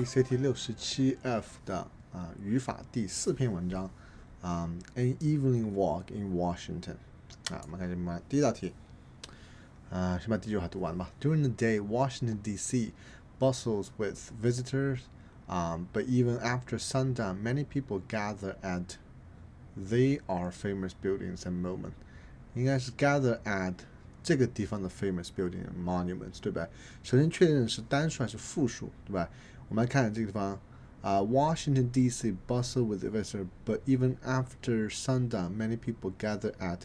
ACT 67F 的语法第4篇文章An Evening Walk in Washington 我们看这边第一道题先把第一句话读完吧。During the day, Washington D.C. bustles with visitors, but even after sundown, many people gather at they are famous buildings and monuments. 应该是 gather at 这个地方的 famous building and monuments， 对吧？首先确认是单数还是复数，对吧？我们来看这个地方Washington D.C. bustle with visitors, but even after sundown, many people gather at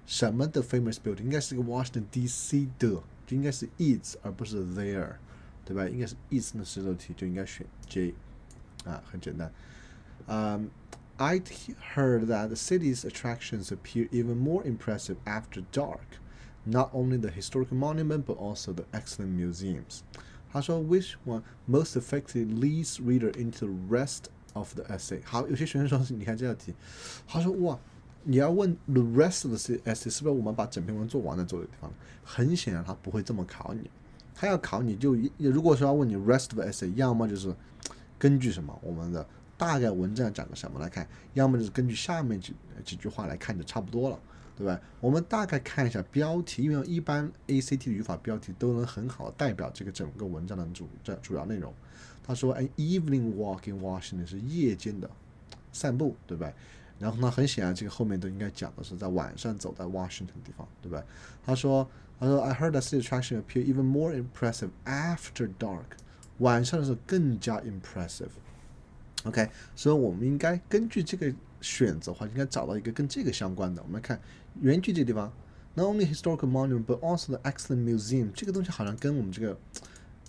什么的 famous building 应该是个 Washington D.C. 的，就应该是 its 而不是 there， 对吧？应该是 its 的16题就应该选 J 很简单。I'd heard that the city's attractions appear even more impressive after dark. Not only the historical monument, but also the excellent museums. 他说 which one most effectively leads reader into the rest of the essay? 好，有些学生说你看这道题，他说哇，你要问 the rest of the essay 是不是我们把整篇文做完了做的地方？很显然他不会这么考你，他要考你就如果说要问你 rest of the essay， 要么就是根据什么我们的大概文章讲个什么来看，要么就是根据下面几句话来看就差不多了，对吧？我们大概看一下标题，因为一般 ACT 的语法标题都能很好的代表这个整个文章的主要内容。他说 An evening walk in Washington 是夜间的散步，对吧？然后呢，很显然这个后面都应该讲的是在晚上走在 Washington 地方，对吧？他说 I heard that city attraction appear even more impressive after dark， 晚上的时候更加 impressive。OK， 所以我们应该根据这个选择的话，应该找到一个跟这个相关的。我们看原句这个地方 ，Not only historical monument but also the excellent museum， 这个东西好像跟我们这个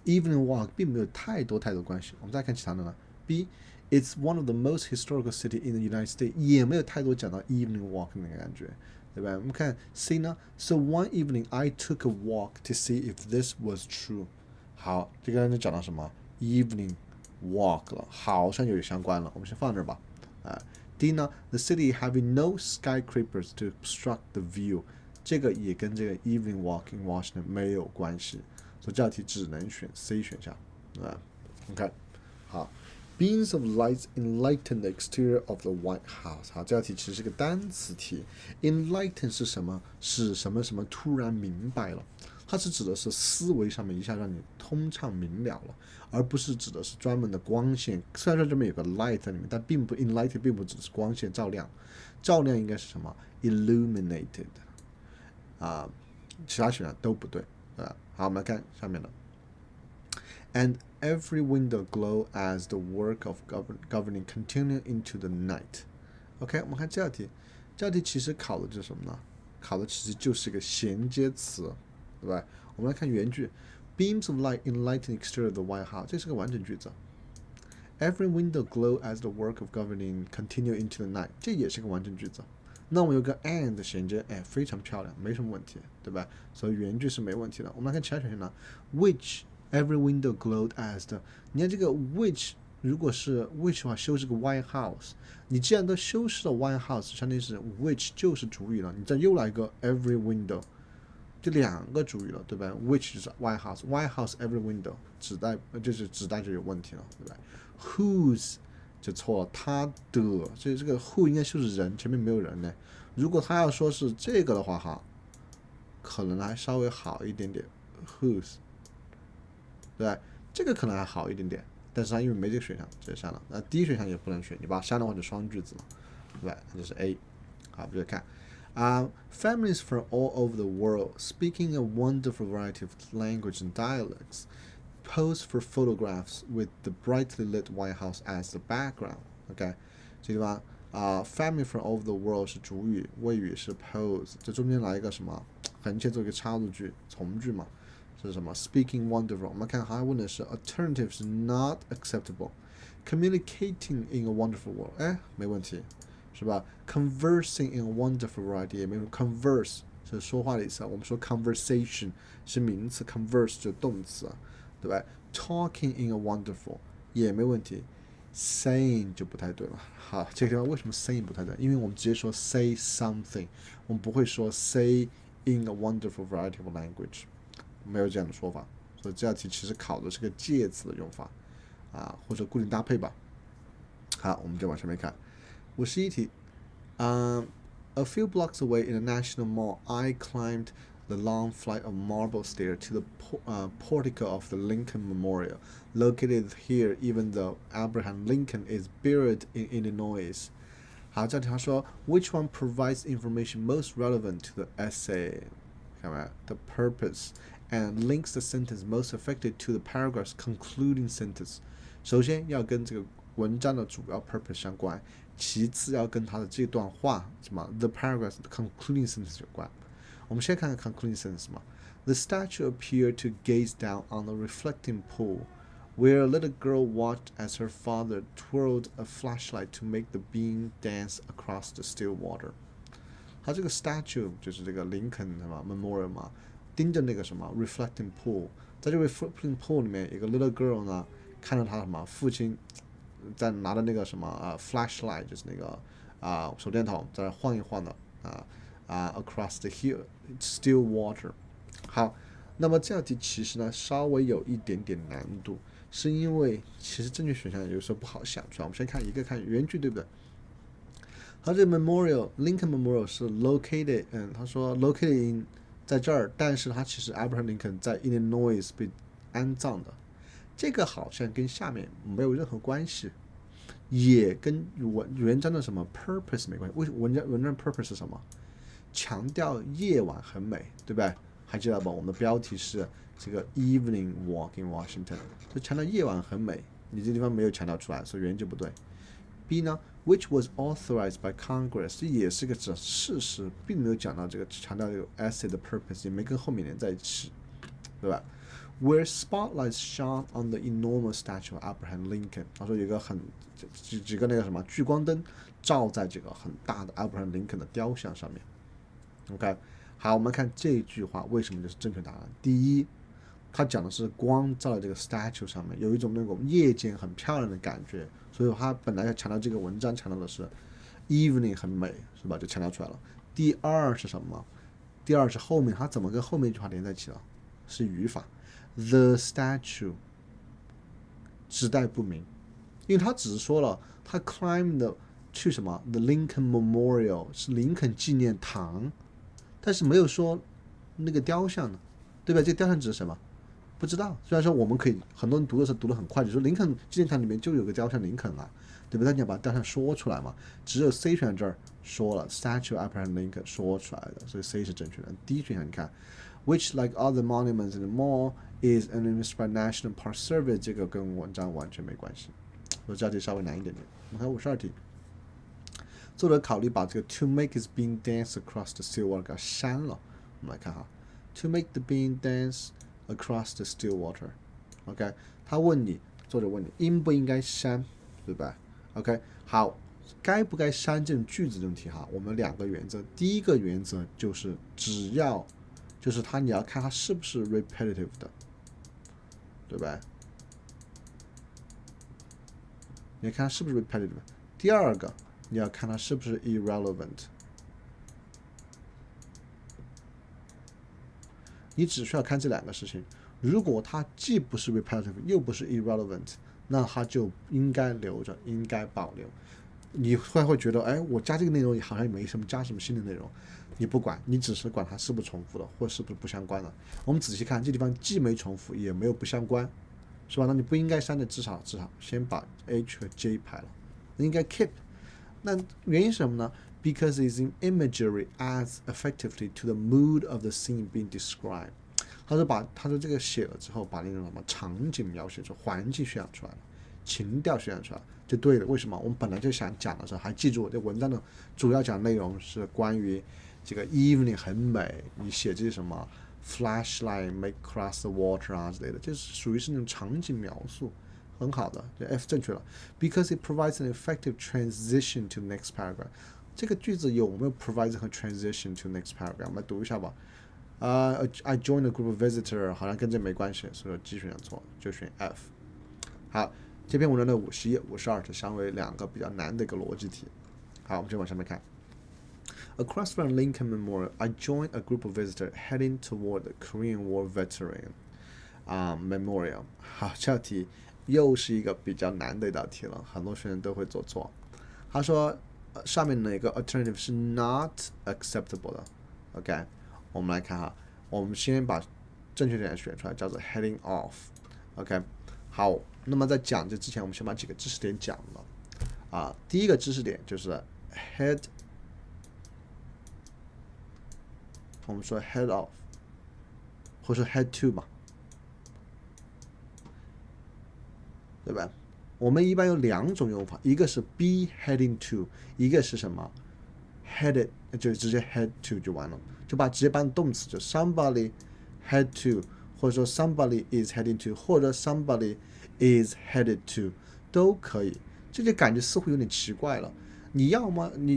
evening walk 并没有太多关系。我们再看其他的呢 ，B。It's one of the most historical city in the United States， 也没有太多讲到 evening walk 那个感觉，对吧？我们看 C 呢 ，So one evening I took a walk to see if this was true。好，这个就讲到什么 evening walk 了，好像有相关了，我们先放这吧。D 呢 ，The city having no skyscrapers to obstruct the view， 这个也跟这个 evening walk in Washington 没有关系，所以这道题只能选 C 选项。OK， 好。Beams of light enlighten the exterior of the White House。好，这道题其实是个单词题。Enlighten 是什么？使什么什么突然明白了？它是指的是思维上面一下让你通畅明了了，而不是指的是专门的光线。虽然说这边有个 light 在里面，但并不 enlighten 并不只是光线照亮，照亮应该是什么 illuminated 其他选项都不对。好，我们来看下面的。And every window glow as the work of governing continued into the night. OK， 我们看这道题，这道题其实考的就是什么呢？考的其实就是一个衔接词，对吧？我们来看原句 ，Beams of light enlighten the exterior of the White House， 这是个完整句子。Every window glow as the work of governing continued into the night， 这也是个完整句子。那我们有个 and 衔接，非常漂亮，没什么问题，对吧？所以原句是没问题的。我们来看其他选项呢 ，which。Every window glowed as the， 你看这个 which 如果是 which 的话，修饰个 White House， 你既然都修饰了 White House， 相当于是 which 就是主语了，你再又来个 every window， 就两个主语了，对吧 ？which 就是 White House，White House every window 指代就有问题了，对吧 ？Whose 就错了，他的，所以这个 who 应该就是人，前面没有人呢。如果他要说是这个的话，哈，可能还稍微好一点点 ，whose。对吧？这个可能还好一点点，但是它因为没这个选项，直接删了。那第一选项也不能选，你把它删的话就双句子了，对吧？这是 A。好，接着看，families from all over the world speaking a wonderful variety of language and dialects pose for photographs with the brightly lit White House as the background。OK， 这地方family from all over the world 是主语，谓语是 pose， 这中间来一个什么？横切做一个插入句，从句嘛。是什么 ？Speaking wonderful， 我们看还问的是 alternatives not acceptable。Communicating in a wonderful world， 没问题，是吧 ？Conversing in a wonderful variety 也没有 ，converse 是说话的意思，我们说 conversation 是名词 ，converse 就是动词，对吧 ？Talking in a wonderful 也没问题 ，saying 就不太对了。好，这个地方为什么 saying 不太对？因为我们直接说 say something， 我们不会说 say in a wonderful variety of language。没有这样的说法，所以这道题其实考的是个介词的用法或者固定搭配吧。好，我们就往上面看。51题，A few blocks away in the National Mall, I climbed the long flight of marble stairs to the portico of the Lincoln Memorial, located here even though Abraham Lincoln is buried in Illinois. 好，这题他说 Which one provides information most relevant to the essay? 看没有 ？The purpose and links the sentence most affected to the paragraph's concluding sentence. 首先要跟这个文章的主要 purpose 相关，其次要跟它的这段话什么 the paragraph's concluding sentence 有关。我们先看看 concluding sentence 嘛。The statue appeared to gaze down on the reflecting pool, where a little girl watched as her father twirled a flashlight to make the beam dance across the still water. 它这个 statue 就是这个林肯什么 memorial 嘛，盯着那个什么 reflecting pool， 在这个 reflecting pool 里面，有个 little girl 呢，看到他什么父亲在拿的那个什么flashlight， 就是那个手电筒在那晃一晃的across the hill still water。好，那么这道题其实呢稍微有一点点难度，是因为其实正确选项有时候不好想出来。我们先看一个，看原句对不对？它这个 memorial Lincoln Memorial 是 located， 他说 located in 在这儿，但是他其实 Abraham Lincoln 在 Illinois 被安葬的，这个好像跟下面没有任何关系，也跟文章的什么 purpose 没关系。为什么文章 purpose 是什么？强调夜晚很美，对不对？还记得吧？我们的标题是这个 evening walk in Washington， 就强调夜晚很美，你这地方没有强调出来，所以原因就不对。B 呢 ，which was authorized by Congress， 这也是个事实，并没有讲到这个强调这个 essay 的 purpose， 也没跟后面连在一起，对吧？Where spotlights shone on the enormous statue of Abraham Lincoln， 他说有一个几个那个什么聚光灯照在这个很大的 Abraham Lincoln 的雕像上面。OK， 好，我们看这句话为什么就是正确答案。第一，他讲的是光照在这个 statue 上面，有一种那种夜间很漂亮的感觉，所以他本来要强调这个文章强调的是 evening 很美，是吧？就强调出来了。第二是什么？第二是后面他怎么跟后面一句话连在一起了？是语法。The statue 指代不明，因为他只是说了他 climbed 去什么 the Lincoln Memorial 是林肯纪念堂，但是没有说那个雕像呢，对吧？这个雕像指什么？不知道。虽然说我们可以很多人读的时候读得很快，就说林肯纪念堂里面就有个雕像林肯啊，对吧？但你要把雕像说出来嘛，只有 C 选项这儿说了 statue Abraham Lincoln 说出来的，所以 C 是正确的。D 选项你看 which like other monuments in the mall is administered by National Park Service， 这个跟文章完全没关系，所以这道题稍微难一点点。我们看52题，作者考虑把这个 to make his beam dance across the still water 给删了。我们来看哈 ，to make the beam dance across the still water。OK， 他问你，作者问你应不应该删，对吧 ？OK， 好，该不该删这种句子这种题哈，我们两个原则。第一个原则就是只要就是你要看它是不是 repetitive 的，对吧？你要看它是不是 repetitive。第二个，你要看它是不是 irrelevant。你只需要看这两个事情。如果它既不是 repetitive 又不是 irrelevant， 那它就应该留着，应该保留。你会觉得，哎，我加这个内容好像也没什么加什么新的内容。你不管，你只是管它是不是重复的，或是不是不相关的。我们仔细看，这地方既没重复，也没有不相关，是吧？那你不应该删的，至少先把 H 和 J 排了，应该 keep。那原因是什么呢？ Because its imagery adds effectively to the mood of the scene being described。他说这个写了之后，把那种什么场景描写出，环境渲染出来了，情调渲染出来了，就对了。为什么？我们本来就想讲的时候，还记住这文章的主要讲内容是关于这个 evening 很美，你写这些什么 flashlight make across the water 啊之类的，这是属于是那种场景描述，很好的，这 F 正确了。Because it provides an effective transition to next paragraph。这个句子有没有 provide 和 transition to next paragraph？ 我们来读一下吧。I joined a group of visitors， 好像跟这没关系，所以 G 选项错，就选 F。好，这篇文章的51、52题相为两个比较难的一个逻辑题。好，我们就往上面看。Across from Lincoln Memorial, I joined a group of visitors heading toward the Korean War Veteran Memorial。好，这道题又是一个比较难的一道题了，很多学生都会做错。他说，上面哪个 alternative 是 not acceptable 的 ？OK， 我们来看哈，我们先把正确点选出来，叫做 heading off。OK， 好，那么在讲这之前，我们先把几个知识点讲了。第一个知识点就是 head， 我们说 head off， 或者说 head to 嘛，对吧？我们一般有两种用法，一个是 be heading to， 一个是什么 headed， 就直接 head to 就完了，就直接把动词就 somebody head to， 或者说 somebody is heading to， 或者 somebody is headed to 都可以。这就感觉似乎有点奇怪了。你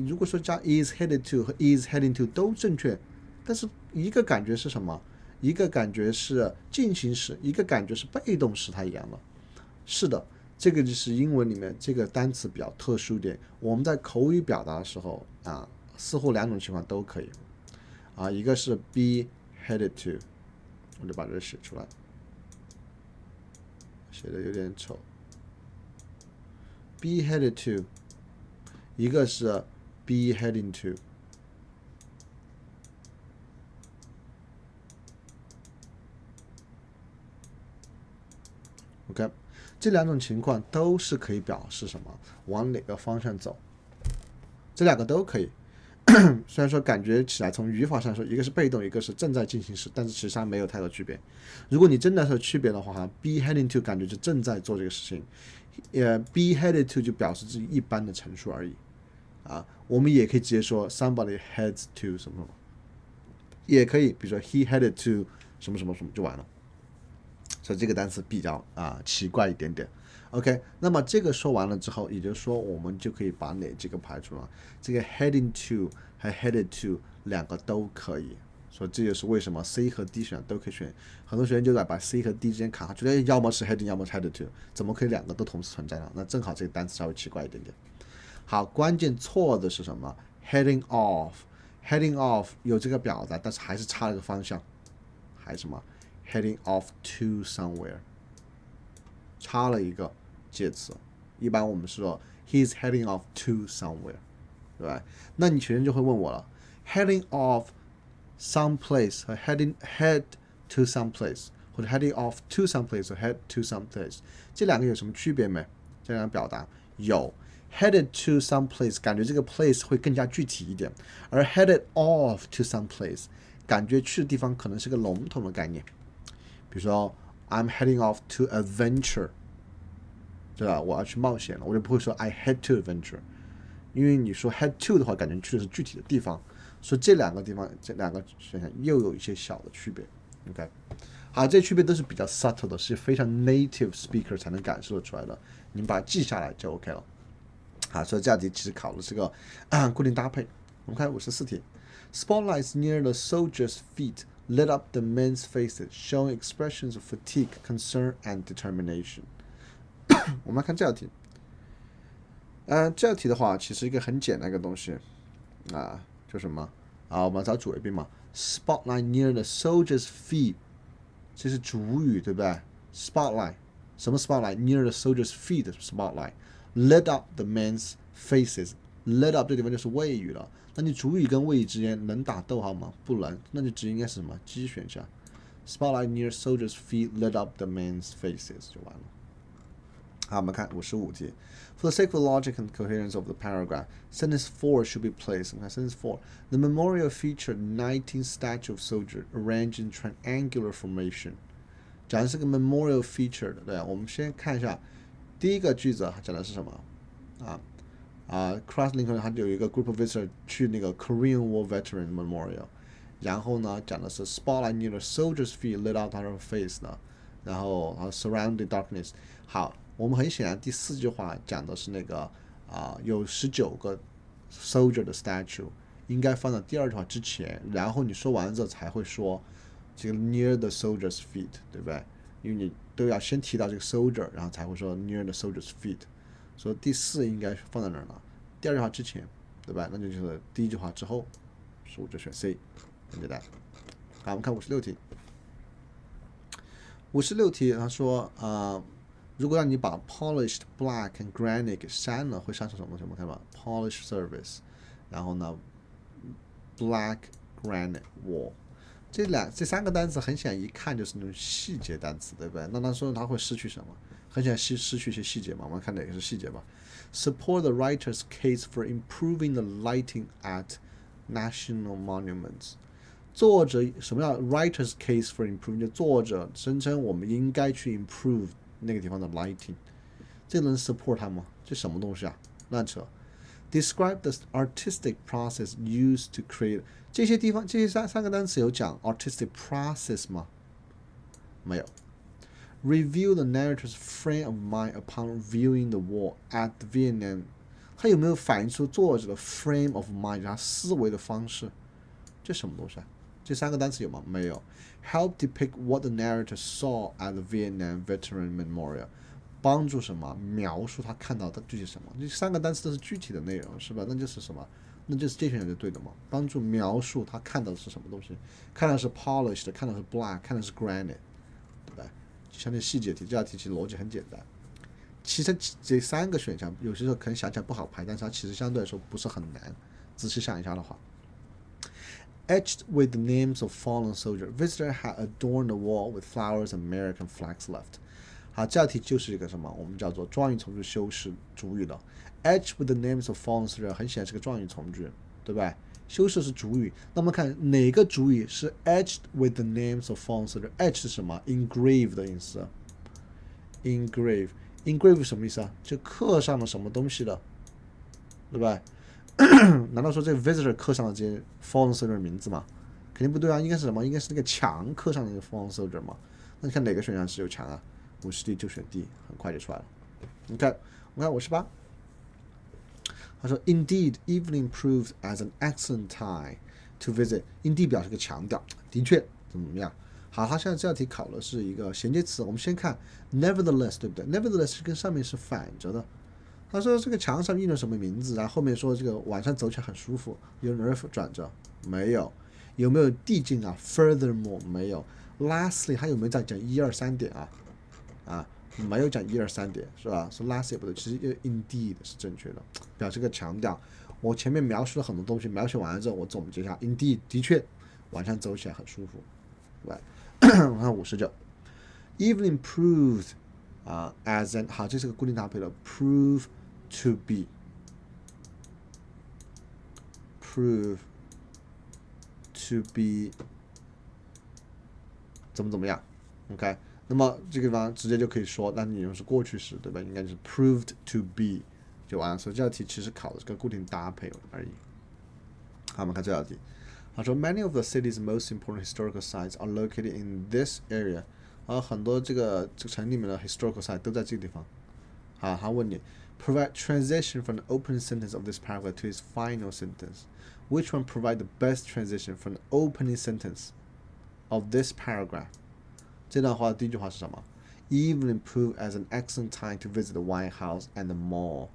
如果说加 is headed to 和 is heading to 都正确，但是一个感觉是什么？一个感觉是进行时，一个感觉是被动时态一样了。是的，这个就是英文里面这个单词比较特殊一点。我们在口语表达的时候似乎两种情况都可以。一个是 be headed to， 我就把这写出来，写的有点丑。be headed to， 一个是 be heading to。OK， 这两种情况都是可以表示什么？往哪个方向走？这两个都可以。虽然说感觉起来从语法上说，一个是被动，一个是正在进行时，但是实际上没有太多区别。如果你真的是区别的话，be heading to 感觉就正在做这个事情，be headed to 就表示自己一般的陈述而已。我们也可以直接说 somebody heads to 什么什么，也可以，比如说 he headed to 什么什么什么就完了。所以这个单词比较奇怪一点点。OK， 那么这个说完了之后，也就是说我们就可以把哪几个排除了？这个 heading to 和 headed to 两个都可以。所以这就是为什么 C 和 D 选都可以选。很多学生就在把 C 和 D 之间卡，觉得要么是 heading， 要么是 headed to， 怎么可以两个都同时存在呢？那正好这个单词稍微奇怪一点点。好，关键错的是什么 ？heading off。heading off 有这个表达，但是还是差了个方向，还是什么 ？heading off to somewhere， 差了一个介词。一般我们说 he's heading off to somewhere， 对吧？那你学生就会问我了 ，heading off someplace 和 head to someplace， 或者 heading off to someplace 和 head to someplace， 这两个有什么区别没？这两个表达有。headed to some place 感觉这个 place 会更加具体一点，而 headed off to some place 感觉去的地方可能是个笼统的概念。比如说 I'm heading off to adventure， 对吧？我要去冒险了，我就不会说 I head to adventure， 因为你说 head to 的话，感觉去的是具体的地方，所以这两个地方，这两个选项又有一些小的区别。OK， 好，这些区别都是比较 subtle 的，是非常 native speaker 才能感受得出来的，你们把它记下来就 OK 了。所以这道题其实考的是个固定搭配。我们看54题 ，Spotlights near the soldiers' feet lit up the men's faces, showing expressions of fatigue, concern, and determination 。我们来看这道题。这道题的话，其实一个很简单一个东西就什么我们找主谓宾嘛。Spotlight near the soldiers' feet， 这是主语，对不对 ？Spotlight， 什么 spotlight？ Near the soldiers' feet spotlight。Lit up the men's faces， lit up 这地方就是谓语了。那你主语跟谓语之间能打逗号吗？不能，那就只应该是什么 G 选项。Spotlight near soldiers' feet lit up the men's faces 就完了。好，我们看55题。For the sake of logic and coherence of the paragraph, sentence 4 should be placed. 我们看 sentence 4. The memorial featured 19 statues of soldiers arranged in triangular formation. 讲的是个 memorial feature 的，对，我们先看一下。第一个句子讲的是什么Cross-Lincoln 它有一个 group of visitors 去那个 Korean War Veteran Memorial， 然后呢讲的是 Spotlight near the soldiers' feet lit up their face 呢，然后surrounding darkness。好，我们很显然第四句话讲的是那个有19个 soldier 的 statue， 应该放在第二句话之前，然后你说完之后才会说这个 near the soldiers' feet， 对不对？因为你都要先提到这个 soldier， 然后才会说 near the soldiers' feet， 所以第四应该放在哪儿呢？第二句话之前，对吧？那就是第一句话之后，所以我就选 C， 很简单。好，我们看56题。56题他说如果让你把 polished black and granite 给删了，会删成什么东西？我们看吧 ，polished surface， 然后呢 black granite wall。这三个单词很显然一看就是那种细节单词，对不对？那他说他会失去什么？很显然失去一些细节嘛。我们看哪个是细节吧。Support the writer's case for improving the lighting at national monuments。作者什么叫 writer's case for improving？ 就作者声称我们应该去 improve 那个地方的 lighting， 这能 support 他吗？这什么东西啊？乱扯。Describe the artistic process used to create。这些地方这些三个单词有讲 artistic process 吗？没有。Review the narrator's frame of mind upon viewing the wall at the Vietnam。他有没有反映出作者的 frame of mind， 他思维的方式？这什么东西啊？这三个单词有吗？没有。Help depict what the narrator saw at the Vietnam Veteran Memorial。帮助什么？描述他看到的具体什么？这三个单词都是具体的内容，是吧？那就是什么？那就是这选项就对的嘛？帮助描述他看到的是什么东西？看到是 polished， 看到是 black， 看到是 granite， 对吧？就相对细节题，这道题其实逻辑很简单。其实这三个选项有些时候可能想起来不好排，但是它其实相对来说不是很难。仔细想一下的话。Etched with the names of fallen soldiers, visitor had adorned the wall with flowers and American flags left。好，这道题就是一个什么？我们叫做状语从句修饰主语的。Etched with the names of fallen soldiers 很显然是个状语从句，对吧？修饰是主语。那么看哪个主语是 etched with the names of fallen soldiers？ Etched 是什么 ？Engrave 的意思。Engrave 什么意思啊？就刻上了什么东西的，对吧？难道说这个 visitor 刻上了这些 fallen soldier 的名字吗？肯定不对啊，应该是什么？应该是那个墙刻上的那个 fallen soldier 嘛。那你看哪个选项是有墙啊？50D 就选 D， 很快就出来了。你看，我看58。他说 ，Indeed, evening proved as an excellent time to visit。Indeed 表示个强调，的确怎么样？好，他现在这道题考的是一个衔接词。我们先看 nevertheless， 对不对 ？nevertheless 跟上面是反着的。他说这个墙上印了什么名字，然后后面说这个晚上走起来很舒服，有 nerve 转折没有？有没有递进啊 ？Furthermore 没有。Lastly 他有没有在讲1、2、3点啊？没有讲1、2、3点是吧？说 last 也不对，其实 indeed 是正确的，表示个强调。我前面描述了很多东西，描写完了之后，我总结一下 ，indeed 的确晚上走起来很舒服，对吧？我看59 ，evening proved as an 好，这是个固定搭配的 prove to be怎么样 ？OK， 那么这个地方直接就可以说，那你用是过去时，对吧？应该就是 proved to be 就完了。所以这道题其实考的是个固定搭配而已。好，我们看这道题。他说 ，Many of the city's most important historical sites are located in this area。很多这个城里面的 historical site 都在这个地方。好，他问你 ，provide transition from the opening sentence of this paragraph to its final sentence. Which one provide the best transition from the opening sentence of this paragraph？ 这段话的第一句话是什么 ？Evening proved as an excellent time to visit the White House and the mall。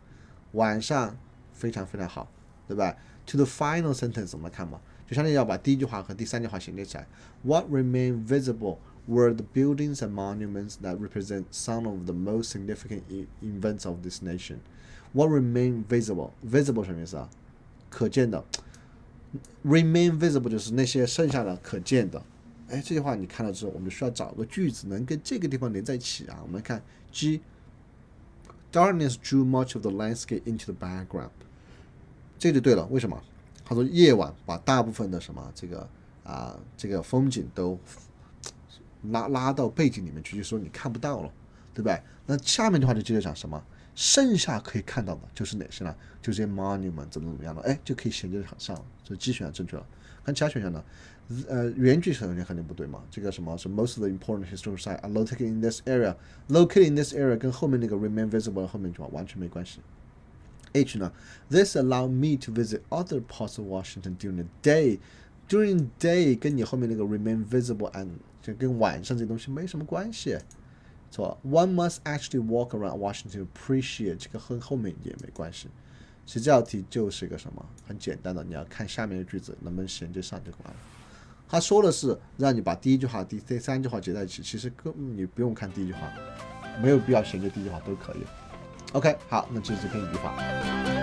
晚上非常非常好，对吧 ？To the final sentence 我们来看嘛，就相当于要把第一句话和第三句话衔接起来。What remained visible were the buildings and monuments that represent some of the most significant events of this nation. What remained visible? Visible 什么意思啊？可见的。Remain visible 就是那些剩下的可见的。哎，这句话你看到之后，我们就需要找个句子能跟这个地方连在一起啊。我们看 G。Darkness drew much of the landscape into the background。这就对了，为什么？他说夜晚把大部分的什么这个风景都拉到背景里面去，就说你看不到了，对吧？那下面的话就接着讲什么？剩下可以看到的就是哪些呢？就这些 monument 怎么样的，哎，就可以衔接很上了。所以 G 选项正确了。看其他选项呢？原句肯定不对嘛。这个什么是 most of the important historical sites are located in this area。located in this area 跟后面那个 remain visible 后面一句话完全没关系。H 呢 ？This allowed me to visit other parts of Washington during the day。During day 跟你后面那个 remain visible and 就跟晚上这东西没什么关系。错了 ，One must actually walk around Washington to appreciate 这个和后面也没关系。其实这道题就是一个什么很简单的，你要看下面的句子能不能衔接上就完了。他说的是让你把第一句话、第三句话结在一起，其实你不用看第一句话，没有必要衔接第一句话都可以。OK， 好，那这是这篇语法。